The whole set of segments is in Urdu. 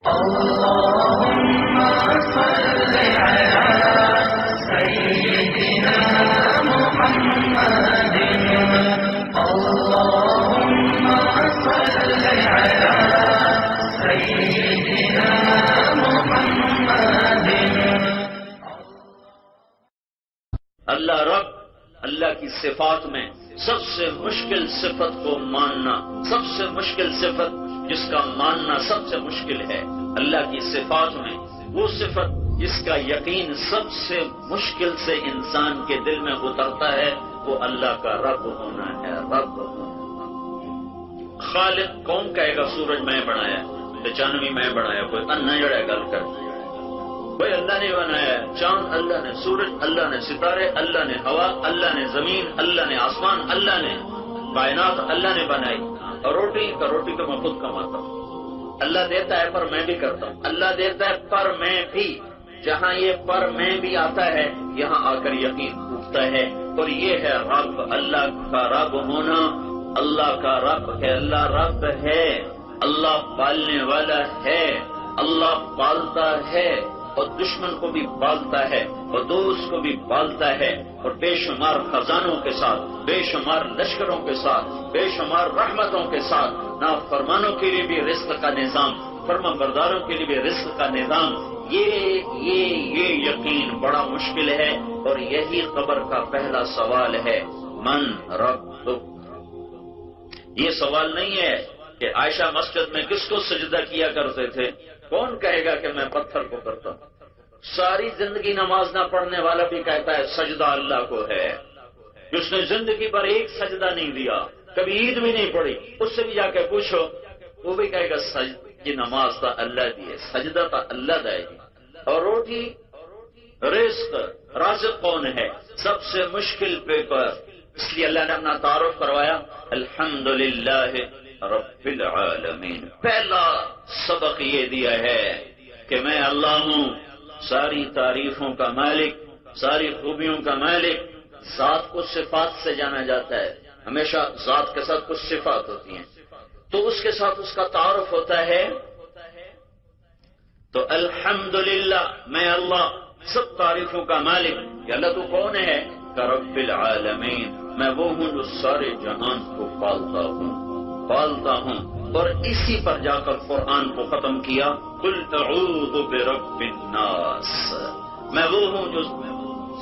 اللهم صل على سيدنا محمد اللهم صل على سيدنا محمد اللہ رب، اللہ کی صفات میں سب سے مشکل صفت کو ماننا، سب سے مشکل صفت جس کا ماننا سب سے مشکل ہے، اللہ کی صفات میں وہ صفت جس کا یقین سب سے مشکل سے انسان کے دل میں اترتا ہے، وہ اللہ کا رب ہونا ہے۔ رب خالق کون کہے گا سورج میں بنایا، چاندنی میں بنایا، کوئی نہ جڑے گل کر، کوئی اللہ نے بنایا، چاند اللہ نے، سورج اللہ نے، ستارے اللہ نے، ہوا اللہ نے، زمین اللہ نے، آسمان اللہ نے، کائنات اللہ نے بنائی، اور روٹی تو میں خود کماتا ہوں۔ اللہ دیتا ہے پر میں بھی کرتا ہوں، اللہ دیتا ہے پر میں بھی، جہاں یہ پر میں بھی آتا ہے یہاں آ کر یقین اٹھتا ہے، اور یہ ہے رب، اللہ کا رب ہونا، اللہ کا رب ہے، اللہ رب ہے، اللہ پالنے والا ہے، اللہ پالتا ہے، اور دشمن کو بھی پالتا ہے اور دوست کو بھی پالتا ہے، اور بے شمار خزانوں کے ساتھ، بے شمار لشکروں کے ساتھ، بے شمار رحمتوں کے ساتھ، نافرمانوں کے لیے بھی رزق کا نظام، فرما برداروں کے لیے بھی رزق کا نظام۔ یہ یقین بڑا مشکل ہے، اور یہی قبر کا پہلا سوال ہے، من ربک۔ یہ سوال نہیں ہے کہ عائشہ مسجد میں کس کو سجدہ کیا کرتے تھے، کون کہے گا کہ میں پتھر کو کرتا ہوں؟ ساری زندگی نماز نہ پڑھنے والا بھی کہتا ہے سجدہ اللہ کو ہے، جس نے زندگی پر ایک سجدہ نہیں دیا، کبھی عید بھی نہیں پڑھی، اس سے بھی جا کے پوچھو، وہ بھی کہے گا یہ نماز تو اللہ دی ہے، سجدہ تو اللہ دے گی۔ اور روٹی، رزق، رازق کون ہے؟ سب سے مشکل پیپر، اس لیے اللہ نے اپنا تعارف کروایا، الحمدللہ رب العالمین۔ پہلا سبق یہ دیا ہے کہ میں اللہ ہوں، ساری تعریفوں کا مالک، ساری خوبیوں کا مالک۔ ذات کو صفات سے جانا جاتا ہے، ہمیشہ ذات کے ساتھ کچھ صفات ہوتی ہیں، تو اس کے ساتھ اس کا تعارف ہوتا ہے۔ تو الحمدللہ میں اللہ، سب تعریفوں کا مالک، کہ اللہ تو کون ہے؟ کہ رب العالمین، میں وہ ہوں جو سارے جہان کو پالتا ہوں۔ اور اسی پر جا کر قرآن کو ختم کیا، قل اعوذ برب الناس، میں وہ ہوں جو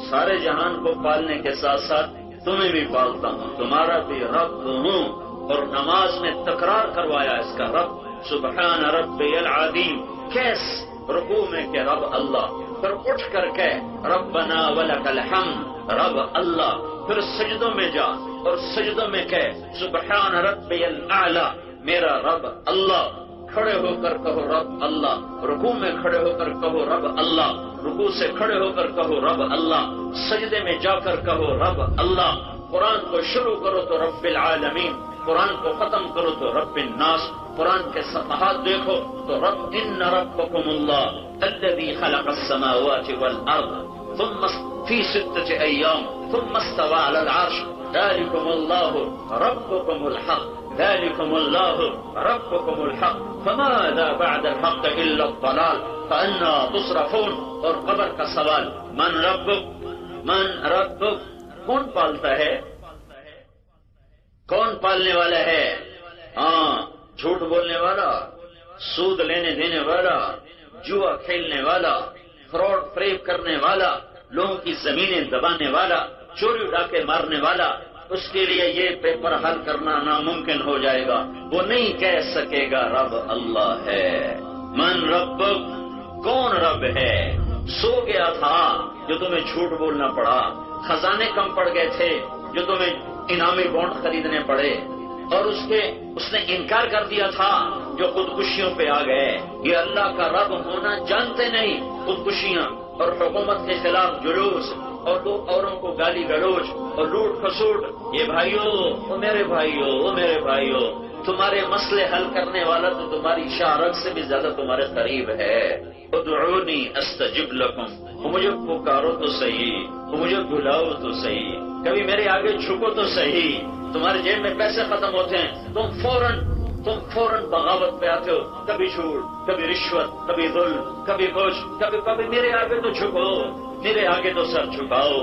سارے جہان کو پالنے کے ساتھ ساتھ تمہیں بھی پالتا ہوں، تمہارا بھی رب ہوں۔ اور نماز میں تکرار کروایا اس کا رب، سبحان ربی العظیم، کیس رکوع میں کہ رب اللہ، پھر اٹھ کر کہ ربنا ولک الحمد، رب اللہ، پھر سجدوں میں جا اور سجدوں میں کہ سبحان ربی الاعلی، میرا رب اللہ، کھڑے ہو کر کہو رب اللہ، رکوع میں کھڑے ہو کر کہو رب اللہ، رکوع سے کھڑے ہو کر کہو رب اللہ، سجدے میں جا کر کہو رب اللہ۔ قرآن کو شروع کرو تو رب العالمین، قرآن کو ختم کرو تو رب الناس، قرآن کے صفحات دیکھو تو رب ان ربکم اللہ الذی خلق السماوات والارض ثم فی 6 ایام ثم استوى على العرش ذلكم اللہ ربکم الحق، ذلكم اللہ ربکم الحق، فماذا بعد الحق الا الضلال فانا تصرفون۔ اور قبر کا سوال، من ربک، من ربک، کون پالتا ہے؟ کون پالنے والا ہے؟ ہاں، جھوٹ بولنے والا، سود لینے دینے والا، جوا کھیلنے والا، فراڈ فریب کرنے والا، لوگوں کی زمینیں دبانے والا، چوری ڈاکے مارنے والا، اس کے لیے یہ پیپر حل کرنا ناممکن ہو جائے گا، وہ نہیں کہہ سکے گا رب اللہ ہے۔ من رب، کون رب ہے؟ سو گیا تھا جو تمہیں جھوٹ بولنا پڑا، خزانے کم پڑ گئے تھے جو تمہیں انعامی بانڈ خریدنے پڑے، اور اس نے انکار کر دیا تھا جو خودکشیوں پہ آ گئے۔ یہ اللہ کا رب ہونا جانتے نہیں، خودکشیاں اور حکومت کے خلاف جلوس اور دو اوروں کو گالی گلوچ اور لوٹ کھسوٹ۔ یہ بھائیوں، وہ میرے بھائیوں، وہ میرے بھائیوں، تمہارے مسئلے حل کرنے والا تو تمہاری شارک سے بھی زیادہ تمہارے قریب ہے۔ ادعونی استجب لکم، وہ مجھے پکارو تو صحیح، وہ مجھے بلاؤ تو صحیح، کبھی میرے آگے جھکو تو صحیح۔ تمہارے جیب میں پیسے ختم ہوتے ہیں، تم فوراً تم فوراً بغاوت پہ آتے ہو، کبھی جھوٹ، کبھی رشوت، کبھی ظلم، کبھی کچھ، کبھی میرے آگے تو جھکو، میرے آگے تو سر جھکاؤ،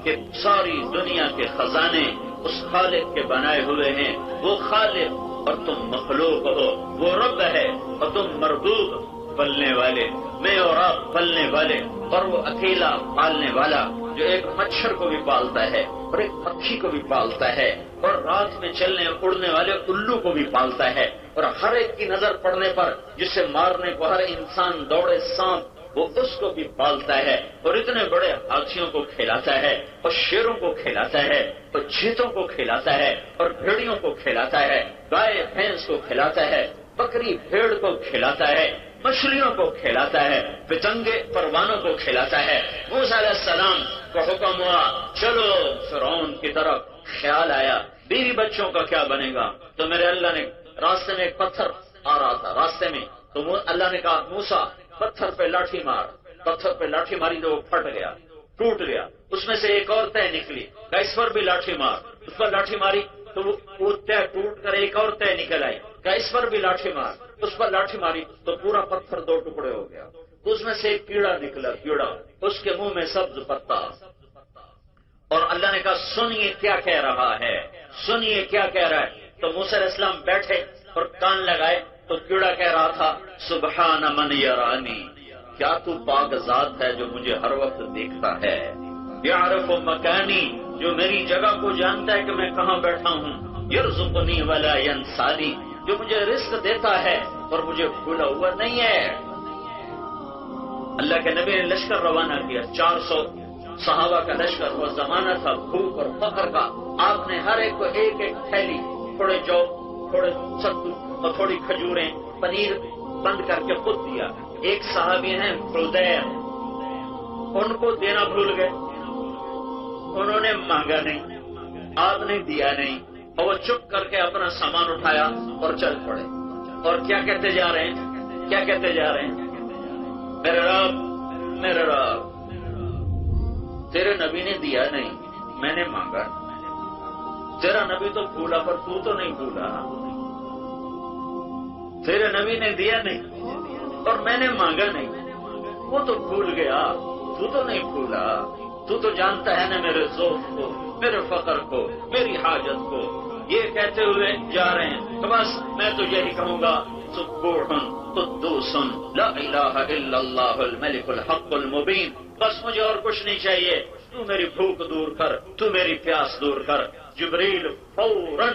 کہ ساری دنیا کے خزانے اس خالق کے بنائے ہوئے ہیں، وہ خالق اور تم مخلوق ہو، وہ رب ہے اور تم مربوب، پلنے والے، میں اور آپ پلنے والے، اور وہ اکیلا پالنے والا جو ایک مچھر کو بھی پالتا ہے اور ایک پکھی کو بھی پالتا ہے اور رات میں چلنے اڑنے والے الو کو بھی پالتا ہے، اور ہر ایک کی نظر پڑنے پر جسے مارنے کو ہر انسان دوڑے سانپ، وہ اس کو بھی پالتا ہے، اور اتنے بڑے ہاتھیوں کو کھلاتا ہے اور شیروں کو کھلاتا ہے اور چیتوں کو کھلاتا ہے اور بھیڑیوں کو کھلاتا ہے، گائے بھینس کو کھلاتا ہے، بکری بھیڑ کو کھلاتا ہے، مچھلیوں کو کھلاتا ہے، پتنگے پروانوں کو کھلاتا ہے۔ موسیٰ علیہ السلام کو حکم ہوا چلو فرعون کی طرف، خیال آیا بیوی بچوں کا کیا بنے گا، تو میرے اللہ نے راستے میں ایک پتھر آ رہا تھا راستے میں، تو اللہ نے کہا موسیٰ پتھر پہ لاٹھی مار، پتھر پہ لاٹھی ماری تو وہ پھٹ گیا، ٹوٹ گیا، اس میں سے ایک اور تہ نکلی، کہا اس پر بھی لاٹھی مار، اس پر لاٹھی ماری تو وہ تہ ٹوٹ کر ایک اور تہ نکل آئی، کہا اس پر بھی لاٹھی مار، اس پر لاٹھی ماری تو پورا پتھر دو ٹکڑے ہو گیا، اس میں سے ایک کیڑا نکلا، کیڑا، اس کے منہ میں سبز پتا، اور اللہ نے کہا سنیے کیا کہہ رہا ہے، سنیے کیا کہہ رہا ہے، تو موسیٰ علیہ السلام بیٹھے اور کان لگائے تو کیڑا کہہ رہا تھا سبحان من یرانی، کیا تو پاک ذات ہے جو مجھے ہر وقت دیکھتا ہے، یعرف مکانی، جو میری جگہ کو جانتا ہے کہ میں کہاں بیٹھا ہوں، یرزقنی ولا ینسانی، جو مجھے رزق دیتا ہے اور مجھے بھولا ہوا نہیں ہے۔ اللہ کے نبی نے لشکر روانہ کیا، 400 صحابہ کا لشکر، وہ زمانہ تھا بھوک اور فقر کا، آپ نے ہر ایک کو ایک ایک تھیلی، تھوڑے جو، تھوڑے ستو اور تھوڑی کھجوریں، پنیر بند کر کے خود دیا۔ ایک صحابی ہیں خدیر، ان کو دینا بھول گئے، انہوں نے مانگا نہیں، آپ نے دیا نہیں، اور وہ چپ کر کے اپنا سامان اٹھایا اور چل پڑے، اور کیا کہتے جا رہے ہیں، کیا کہتے جا رہے ہیں، میرے رب، میرے رب، تیرے نبی نے دیا نہیں، میں نے مانگا، تیرا نبی تو بھولا پر تو نہیں بھولا، تیرے نبی نے دیا نہیں اور میں نے مانگا نہیں، وہ تو بھول گیا، تو نہیں بھولا، تو جانتا ہے نا میرے ذوق کو، میرے فقر کو، میری حاجت کو۔ یہ کہتے ہوئے جا رہے ہیں، تو بس میں تو یہی کہوں گا سبوح قدوس لا الہ الا اللہ الملک الحق المبین، بس مجھے اور کچھ نہیں چاہیے، تو میری بھوک دور کر، تو میری پیاس دور کر۔ جبریل فوراً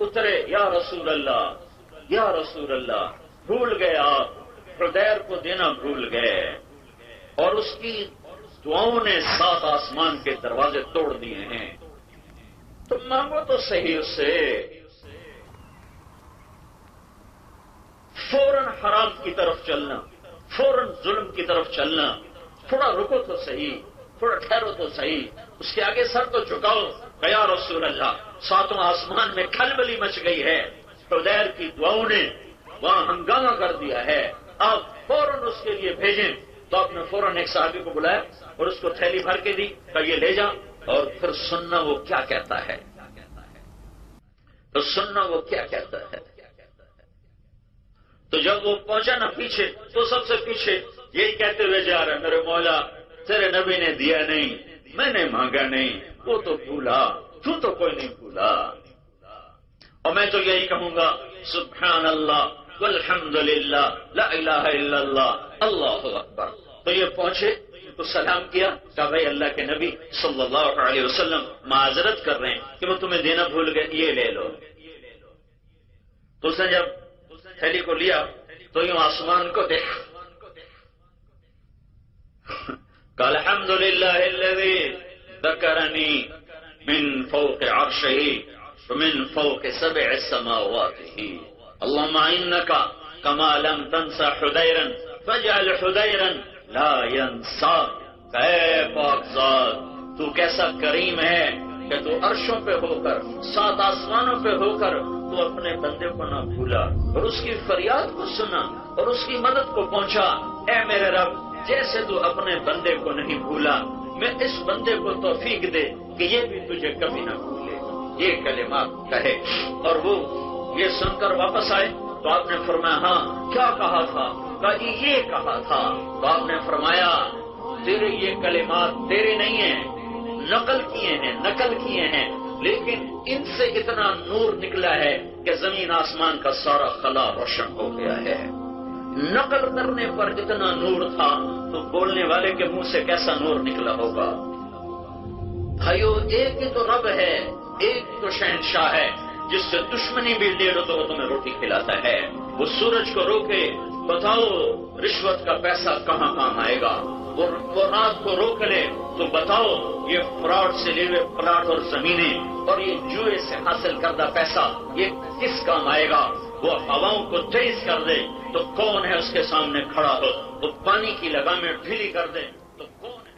اترے، یا رسول اللہ، یا رسول اللہ، بھول گئے آپ، خدیر کو دینا بھول گئے، اور اس کی دعاؤں نے 7 آسمان کے دروازے توڑ دیے ہیں، تو مانگو تو صحیح اس سے۔ فوراً حرام کی طرف چلنا، فوراً ظلم کی طرف چلنا، تھوڑا رکو تو صحیح، تھوڑا ٹھہرو تو صحیح، اس کے آگے سر تو جھکاؤ۔ یا رسول اللہ، 7 آسمان میں کھلبلی مچ گئی ہے، خدیر کی دعاؤں نے وہاں ہنگامہ کر دیا ہے، آپ فوراً اس کے لیے بھیجیں۔ تو آپ نے فوراً ایک صحابی کو بلایا اور اس کو تھیلی بھر کے دی، کہ یہ لے جا، اور پھر سننا وہ کیا کہتا ہے، تو سننا وہ کیا کہتا ہے۔ تو جب وہ پہنچا نا پیچھے، تو سب سے پیچھے یہی کہتے ہوئے جا رہا ہے، میرے مولا تیرے نبی نے دیا نہیں، میں نے مانگا نہیں، وہ تو بھولا، تو کوئی نہیں بھولا، اور میں تو یہی کہوں گا سبحان اللہ والحمد للہ لا الہ الا اللہ اللہ اکبر۔ تو یہ پہنچے تو سلام کیا، کہا بھائی اللہ کے نبی صلی اللہ علیہ وسلم معذرت کر رہے ہیں کہ وہ تمہیں دینا بھول گئے، یہ لے لو۔ تو اس نے جب تھیلی کو لیا تو یوں آسمان کو دیکھا، قال الحمد للہ الذی ذکرنی من فوق عرشہ ومن فوق 7 سماوات، اللهم انك كما لم تنسى حديرا فاجعل حديرا لا ينساك۔ اے پاک ذات، تو کیسا کریم ہے کہ تو عرشوں پہ ہو کر، 7 آسمانوں پہ ہو کر تو اپنے بندے کو نہ بھولا، اور اس کی فریاد کو سنا اور اس کی مدد کو پہنچا۔ اے میرے رب، جیسے تو اپنے بندے کو نہیں بھولا، میں اس بندے کو توفیق دے کہ یہ بھی تجھے کبھی نہ بھولے۔ یہ کلمات کہے اور وہ یہ سن کر واپس آئے تو آپ نے فرمایا ہاں کیا کہا تھا؟ کہا یہ کہا تھا۔ تو آپ نے فرمایا تیرے یہ کلمات تیرے نہیں ہیں، نقل کیے ہیں، لیکن ان سے اتنا نور نکلا ہے کہ زمین آسمان کا سارا خلا روشن ہو گیا ہے۔ نقل کرنے پر اتنا نور تھا تو بولنے والے کے منہ سے کیسا نور نکلا ہوگا؟ بھائیو، ایک ہی تو رب ہے، ایک تو شہنشاہ ہے جس سے دشمنی بھی لے لو تو وہ تمہیں روٹی کھلاتا ہے۔ وہ سورج کو روکے، بتاؤ رشوت کا پیسہ کہاں کام آئے گا؟ وہ رات کو روک لے تو بتاؤ یہ فراڈ سے لے ہوئے پلاٹ اور زمینیں اور یہ جوئے سے حاصل کردہ پیسہ یہ کس کام آئے گا؟ وہ ہواؤں کو تیز کر دے تو کون ہے اس کے سامنے کھڑا ہو؟ وہ پانی کی لگامیں ڈھیلی کر دے تو کون ہے؟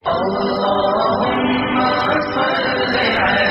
اللهم صل على